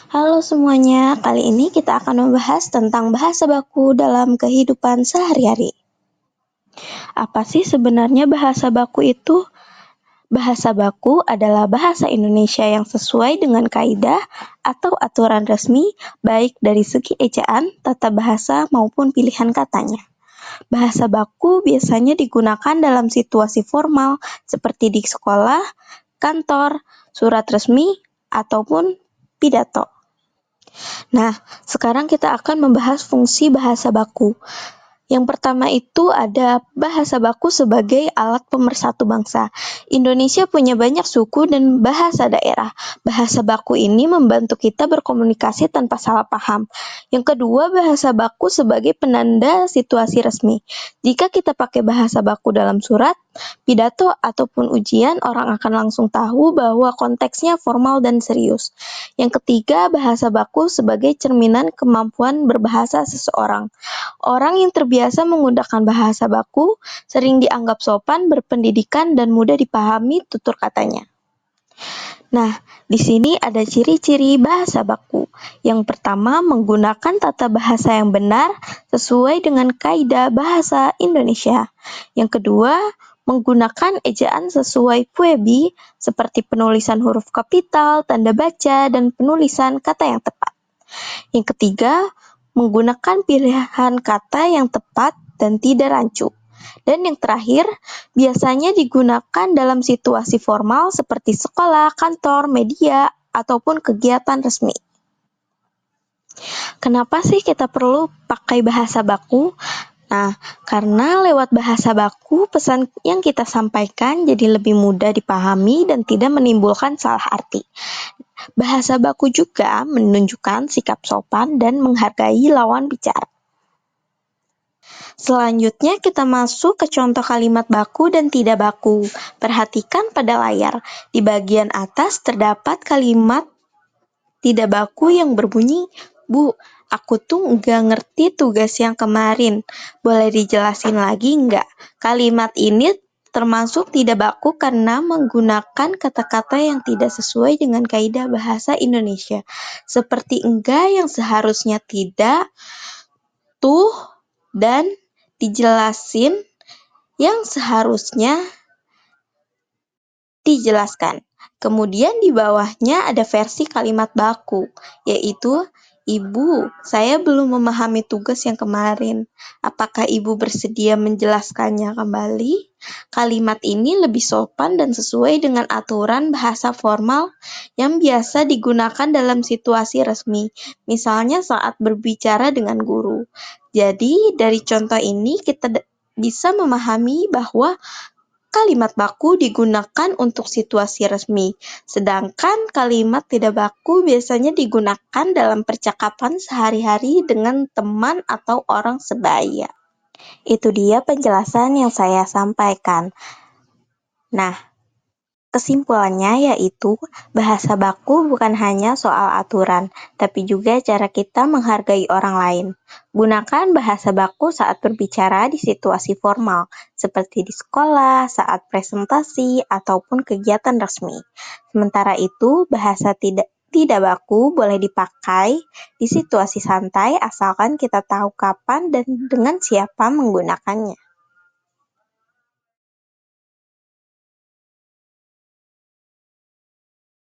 Halo semuanya, kali ini kita akan membahas tentang bahasa baku dalam kehidupan sehari-hari. Apa sih sebenarnya bahasa baku itu? Bahasa baku adalah bahasa Indonesia yang sesuai dengan kaidah atau aturan resmi, baik dari segi ejaan, tata bahasa, maupun pilihan katanya. Bahasa baku biasanya digunakan dalam situasi formal seperti di sekolah, kantor, surat resmi, ataupun pidato. Nah, sekarang kita akan membahas fungsi bahasa baku. Yang pertama itu ada bahasa baku sebagai alat pemersatu bangsa. Indonesia punya banyak suku dan bahasa daerah. Bahasa baku ini membantu kita berkomunikasi tanpa salah paham. Yang kedua, bahasa baku sebagai penanda situasi resmi. Jika kita pakai bahasa baku dalam surat, pidato, ataupun ujian, orang akan langsung tahu bahwa konteksnya formal dan serius. Yang ketiga, bahasa baku sebagai cerminan kemampuan berbahasa seseorang. Orang yang terbiasa menggunakan bahasa baku sering dianggap sopan, berpendidikan, dan mudah dipahami tutur katanya. Nah, di sini ada ciri-ciri bahasa baku. Yang pertama, menggunakan tata bahasa yang benar sesuai dengan kaidah bahasa Indonesia. Yang kedua, menggunakan ejaan sesuai Puebi seperti penulisan huruf kapital, tanda baca, dan penulisan kata yang tepat. Yang ketiga, menggunakan pilihan kata yang tepat dan tidak rancu. Dan yang terakhir, biasanya digunakan dalam situasi formal seperti sekolah, kantor, media, ataupun kegiatan resmi. Kenapa sih kita perlu pakai bahasa baku? Nah, karena lewat bahasa baku, pesan yang kita sampaikan jadi lebih mudah dipahami dan tidak menimbulkan salah arti. Bahasa baku juga menunjukkan sikap sopan dan menghargai lawan bicara. Selanjutnya kita masuk ke contoh kalimat baku dan tidak baku. Perhatikan pada layar. Di bagian atas terdapat kalimat tidak baku yang berbunyi, "Bu, aku tuh nggak ngerti tugas yang kemarin. Boleh dijelasin lagi nggak?" Kalimat ini termasuk tidak baku karena menggunakan kata-kata yang tidak sesuai dengan kaidah bahasa Indonesia. Seperti enggak yang seharusnya tidak, tuh, dan dijelasin yang seharusnya dijelaskan. Kemudian di bawahnya ada versi kalimat baku, yaitu, "Ibu, saya belum memahami tugas yang kemarin. Apakah Ibu bersedia menjelaskannya kembali?" Kalimat ini lebih sopan dan sesuai dengan aturan bahasa formal yang biasa digunakan dalam situasi resmi, misalnya saat berbicara dengan guru. Jadi, dari contoh ini kita bisa memahami bahwa kalimat baku digunakan untuk situasi resmi, sedangkan kalimat tidak baku biasanya digunakan dalam percakapan sehari-hari dengan teman atau orang sebaya. Itu dia penjelasan yang saya sampaikan. Nah, kesimpulannya yaitu bahasa baku bukan hanya soal aturan, tapi juga cara kita menghargai orang lain. Gunakan bahasa baku saat berbicara di situasi formal, seperti di sekolah, saat presentasi, ataupun kegiatan resmi. Sementara itu, bahasa tidak baku boleh dipakai di situasi santai asalkan kita tahu kapan dan dengan siapa menggunakannya.